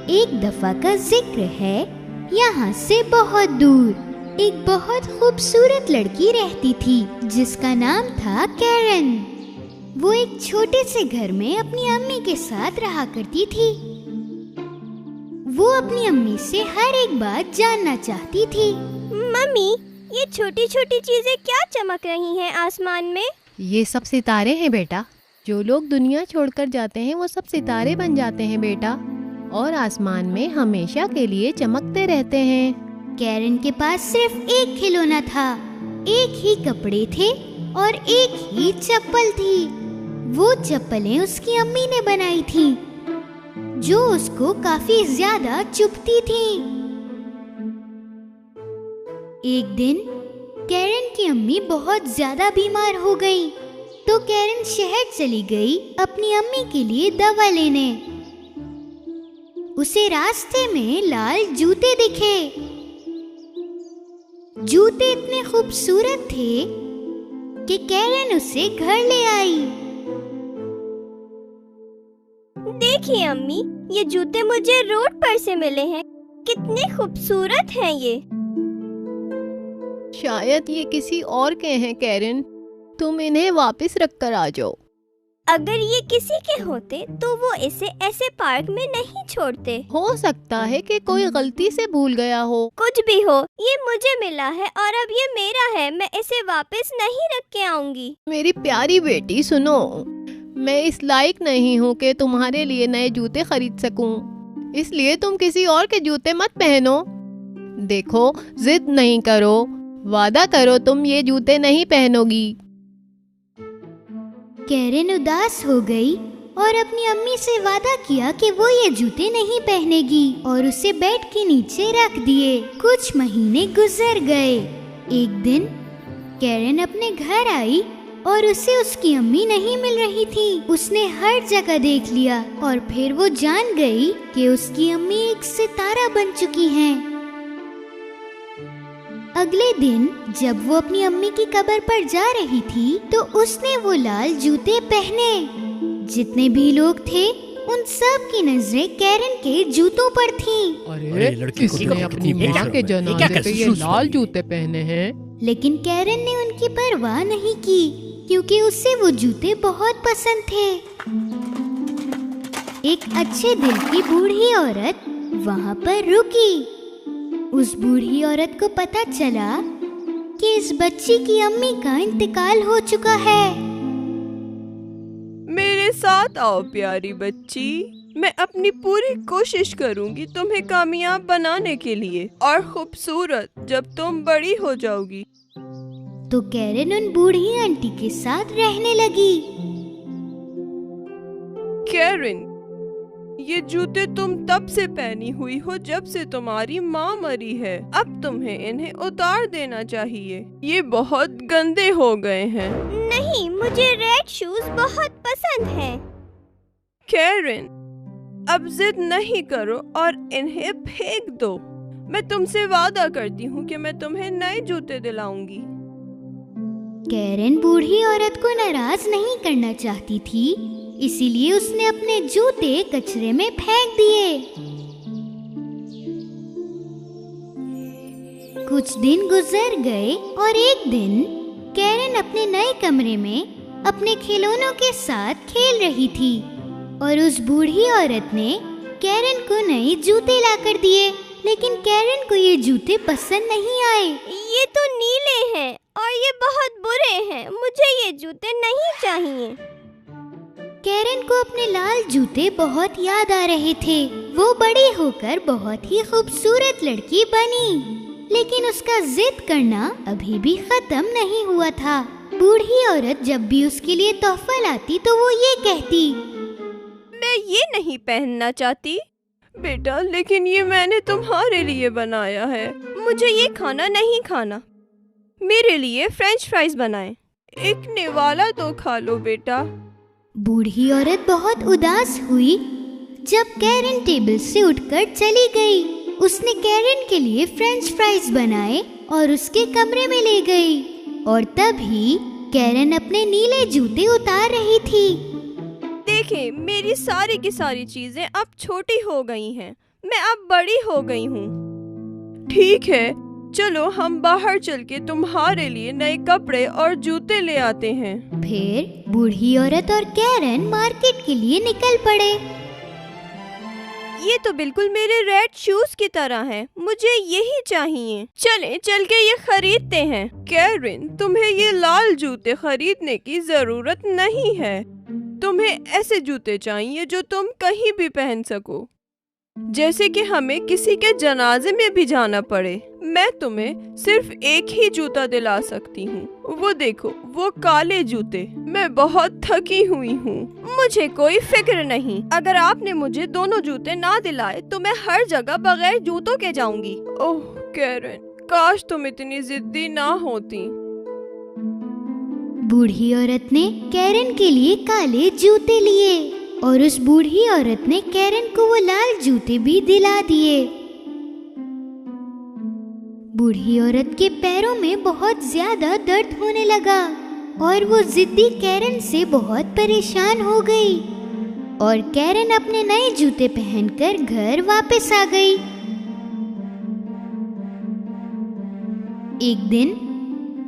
एक दफा का जिक्र है, यहाँ से बहुत दूर एक बहुत खूबसूरत लड़की रहती थी जिसका नाम था कैरन। वो एक छोटे से घर में अपनी अम्मी के साथ रहा करती थी। वो अपनी अम्मी से हर एक बात जानना चाहती थी। मम्मी, ये छोटी छोटी चीजें क्या चमक रही हैं आसमान में? ये सब सितारे हैं बेटा। जो लोग दुनिया छोड़कर जाते हैं वो सब सितारे बन जाते हैं बेटा, और आसमान में हमेशा के लिए चमकते रहते हैं। कैरन के पास सिर्फ एक खिलौना था, एक ही कपड़े थे और एक ही चप्पल थी। वो चप्पलें उसकी अम्मी ने बनाई थी, जो उसको काफी ज्यादा चुभती थी। एक दिन कैरन की अम्मी बहुत ज्यादा बीमार हो गई, तो कैरन शहर चली गई अपनी अम्मी के लिए दवा लेने। उसे रास्ते में लाल जूते दिखे। जूते इतने खूबसूरत थे कि कैरन उसे घर ले आई। देखिए अम्मी, ये जूते मुझे रोड पर से मिले हैं। कितने खूबसूरत हैं ये। शायद ये किसी और के हैं कैरन, तुम इन्हें वापस रख कर आ जाओ। अगर ये किसी के होते तो वो इसे ऐसे पार्क में नहीं छोड़ते। हो सकता है कि कोई गलती से भूल गया हो। कुछ भी हो, ये मुझे मिला है और अब ये मेरा है। मैं इसे वापस नहीं रख के आऊंगी। मेरी प्यारी बेटी सुनो, मैं इस लायक नहीं हूँ कि तुम्हारे लिए नए जूते खरीद सकूं, इसलिए तुम किसी और के जूते मत पहनो। देखो, जिद नहीं करो, वादा करो तुम ये जूते नहीं पहनोगी। कैरन उदास हो गई और अपनी अम्मी से वादा किया कि वो ये जूते नहीं पहनेगी और उसे बेड के नीचे रख दिए। कुछ महीने गुजर गए। एक दिन कैरन अपने घर आई और उसे उसकी अम्मी नहीं मिल रही थी। उसने हर जगह देख लिया और फिर वो जान गई कि उसकी अम्मी एक सितारा बन चुकी हैं। अगले दिन जब वो अपनी अम्मी की कब्र पर जा रही थी तो उसने वो लाल जूते पहने। जितने भी लोग थे उन सब की नजरें कैरन के जूतों पर थीं। अरे लड़की किसी ने अपनी माँ के जनाजे पे ये लाल जूते पहने हैं। लेकिन कैरन ने उनकी परवाह नहीं की, क्योंकि उसे वो जूते बहुत पसंद थे। एक अच्छे दिल की बूढ़ी औरत वहाँ पर रुकी। उस बूढ़ी औरत को पता चला कि इस बच्ची की अम्मी का इंतकाल हो चुका है। मेरे साथ आओ प्यारी बच्ची, मैं अपनी पूरी कोशिश करूंगी तुम्हें कामयाब बनाने के लिए और खूबसूरत जब तुम बड़ी हो जाओगी। तो कैरन उन बूढ़ी आंटी के साथ रहने लगी। कैरन, ये जूते तुम तब से पहनी हुई हो जब से तुम्हारी माँ मरी है। अब तुम्हें इन्हें उतार देना चाहिए, ये बहुत गंदे हो गए हैं। नहीं, मुझे रेड शूज बहुत पसंद हैं। कैरन, अब जिद नहीं करो और इन्हें फेंक दो। मैं तुमसे वादा करती हूँ कि मैं तुम्हें नए जूते दिलाऊंगी। कैरन बूढ़ी औरत को नाराज नहीं करना चाहती थी, इसीलिए उसने अपने जूते कचरे में फेंक दिए। कुछ दिन गुजर गए और एक दिन कैरन अपने नए कमरे में अपने खिलौनों के साथ खेल रही थी और उस बूढ़ी औरत ने कैरन को नए जूते लाकर दिए। लेकिन कैरन को ये जूते पसंद नहीं आए। ये तो नीले हैं और ये बहुत बुरे हैं। मुझे ये जूते नहीं चाहिए। कैरन को अपने लाल जूते बहुत याद आ रहे थे। वो बड़ी होकर बहुत ही खूबसूरत लड़की बनी, लेकिन उसका जिद करना अभी भी खत्म नहीं हुआ था। बूढ़ी औरत जब भी उसके लिए तोहफा लाती तो वो ये कहती, मैं ये नहीं पहनना चाहती बेटा, लेकिन ये मैंने तुम्हारे लिए बनाया है। मुझे ये खाना नहीं खाना। मेरे लिए फ्रेंच फ्राइज बनाएं। एक निवाला तो खा लो बेटा। बूढ़ी औरत बहुत उदास हुई जब कैरन टेबल से उठकर चली गई। उसने कैरन के लिए फ्रेंच फ्राइज बनाए और उसके कमरे में ले गई। और तभी कैरन अपने नीले जूते उतार रही थी। देखें, मेरी सारी की सारी चीजें अब छोटी हो गई हैं। मैं अब बड़ी हो गई हूँ। ठीक है, चलो हम बाहर चल के तुम्हारे लिए नए कपड़े और जूते ले आते हैं। फिर बूढ़ी औरत और कैरन मार्केट के लिए निकल पड़े। ये तो बिल्कुल मेरे रेड शूज की तरह हैं। मुझे यही चाहिए। चलें चल के ये खरीदते हैं। कैरन, तुम्हें ये लाल जूते खरीदने की जरूरत नहीं है। तुम्हें ऐसे जूते चाहिए जो तुम कहीं भी पहन सको, जैसे कि हमें किसी के जनाजे में भी जाना पड़े। मैं तुम्हें सिर्फ एक ही जूता दिला सकती हूँ। वो देखो, वो काले जूते। मैं बहुत थकी हुई हूँ। मुझे कोई फिक्र नहीं। अगर आपने मुझे दोनों जूते ना दिलाए तो मैं हर जगह बगैर जूतों के जाऊंगी। ओह कैरन, काश तुम इतनी जिद्दी ना होती। बूढ़ी औरत ने कैरन के लिए काले जूते लिए और उस बूढ़ी औरत ने कैरन को वो लाल जूते भी दिला दिए। बूढ़ी औरत के पैरों में बहुत ज्यादा दर्द होने लगा और वो जिद्दी कैरन से बहुत परेशान हो गई और कैरन अपने नए जूते पहनकर घर वापस आ गई। एक दिन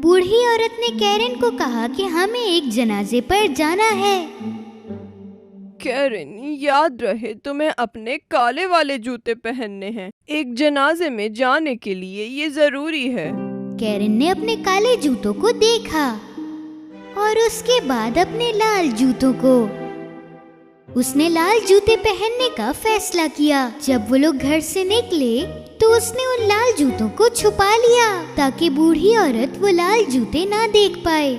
बूढ़ी औरत ने कैरन को कहा कि हमें एक जनाजे पर जाना है। कैरन, याद रहे तुम्हें अपने काले वाले जूते पहनने हैं। एक जनाजे में जाने के लिए ये जरूरी है। कैरन ने अपने काले जूतों को देखा और उसके बाद अपने लाल जूतों को। उसने लाल जूते पहनने का फैसला किया। जब वो लोग घर से निकले तो उसने उन लाल जूतों को छुपा लिया ताकि बूढ़ी औरत वो लाल जूते ना देख पाए।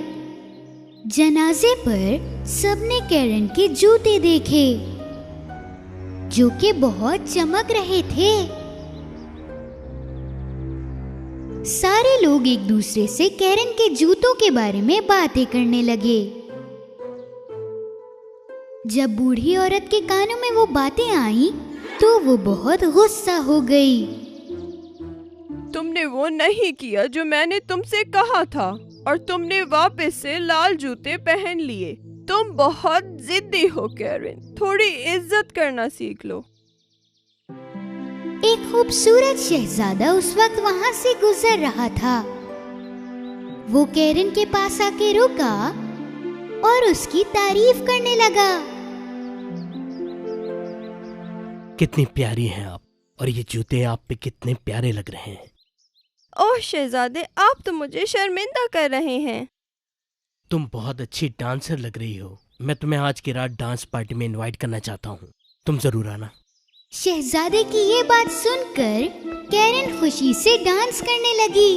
जनाजे पर सबने कैरन के जूते देखे जो कि बहुत चमक रहे थे। सारे लोग एक दूसरे से कैरन के जूतों के बारे में बातें करने लगे। जब बूढ़ी औरत के कानों में वो बातें आई तो वो बहुत गुस्सा हो गई। तुमने वो नहीं किया जो मैंने तुमसे कहा था और तुमने वापस से लाल जूते पहन लिए। तुम बहुत जिद्दी हो कैरन, थोड़ी इज्जत करना सीख लो। एक खूबसूरत शहजादा उस वक्त वहाँ से गुजर रहा था। वो कैरन के पास आके रुका और उसकी तारीफ करने लगा। कितनी प्यारी हैं आप, और ये जूते आप पे कितने प्यारे लग रहे हैं। ओह शहजादे, आप तो मुझे शर्मिंदा कर रहे हैं। तुम बहुत अच्छी डांसर लग रही हो। मैं तुम्हें आज की रात डांस पार्टी में इनवाइट करना चाहता हूँ। तुम जरूर आना। शहजादे की ये बात सुनकर कैरन खुशी से डांस करने लगी,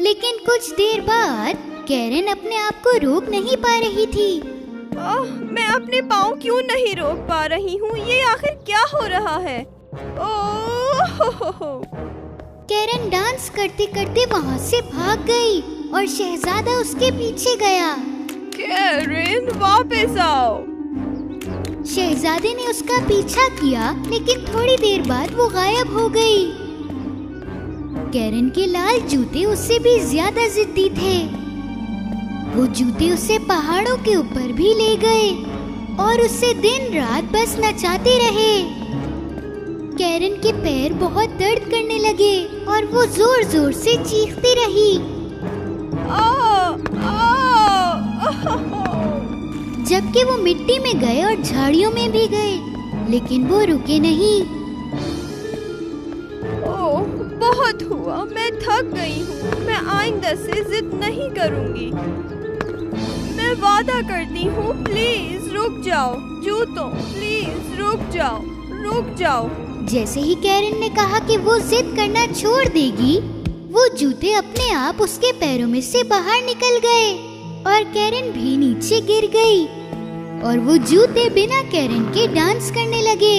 लेकिन कुछ देर बाद कैरन अपने आप को रोक नहीं पा रही थी। ओह, मैं अपने पाँव क्यों नहीं रोक पा रही हूँ? ये आखिर क्या हो रहा है? ओह! कैरन डांस करते करते वहाँ से भाग गई और शहजादा उसके पीछे गया। कैरन, वापस आओ। शहजादे ने उसका पीछा किया, लेकिन थोड़ी देर बाद वो गायब हो गई। कैरन के लाल जूते उससे भी ज्यादा जिद्दी थे। वो जूते उसे पहाड़ों के ऊपर भी ले गए और उससे दिन रात बस नचाते रहे। कैरन के पैर बहुत दर्द करने लगे और वो जोर जोर से चीखती रही। जबकि वो मिट्टी में गए और झाड़ियों में भी गए, लेकिन वो रुके नहीं। ओह, बहुत हुआ, मैं थक गई हूँ। मैं आइंदा से जिद नहीं करूँगी। मैं वादा करती हूँ, प्लीज रुक जाओ। जूतों, प्लीज रुक जाओ, रुक जाओ। जैसे ही कैरन ने कहा कि वो जिद करना छोड़ देगी, वो जूते अपने आप उसके पैरों में से बाहर निकल गए और कैरन भी नीचे गिर गई और वो जूते बिना कैरन के डांस करने लगे।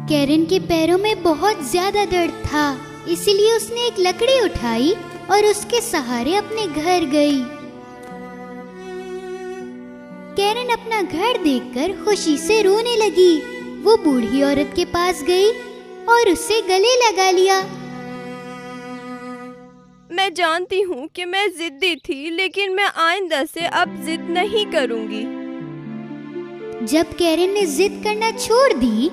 कैरन के पैरों में बहुत ज्यादा दर्द था, इसलिए उसने एक लकड़ी उठाई और उसके सहारे अपने घर गई। कैरन अपना घर देखकर खुशी से रोने लगी। वो बूढ़ी औरत के पास गई और उससे गले लगा लिया। मैं जानती हूँ कि मैं जिद्दी थी, लेकिन मैं आइंदा से अब जिद नहीं करूँगी। जब कैरन ने जिद करना छोड़ दी,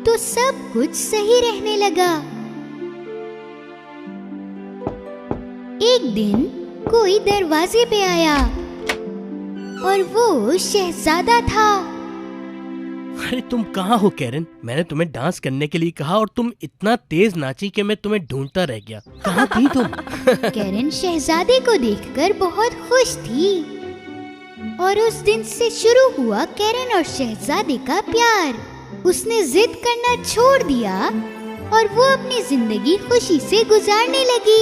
तो सब कुछ सही रहने लगा। एक दिन कोई दरवाजे पे आया और वो शहजादा था। अरे तुम कहाँ हो कैरन? मैंने तुम्हें डांस करने के लिए कहा और तुम इतना तेज नाची कि मैं तुम्हें ढूंढता रह गया। कहाँ थी तुम? कैरन शहजादे को देखकर बहुत खुश थी और उस दिन से शुरू हुआ कैरन और शहजादे का प्यार। उसने जिद करना छोड़ दिया और वो अपनी जिंदगी खुशी से गुजारने लगी।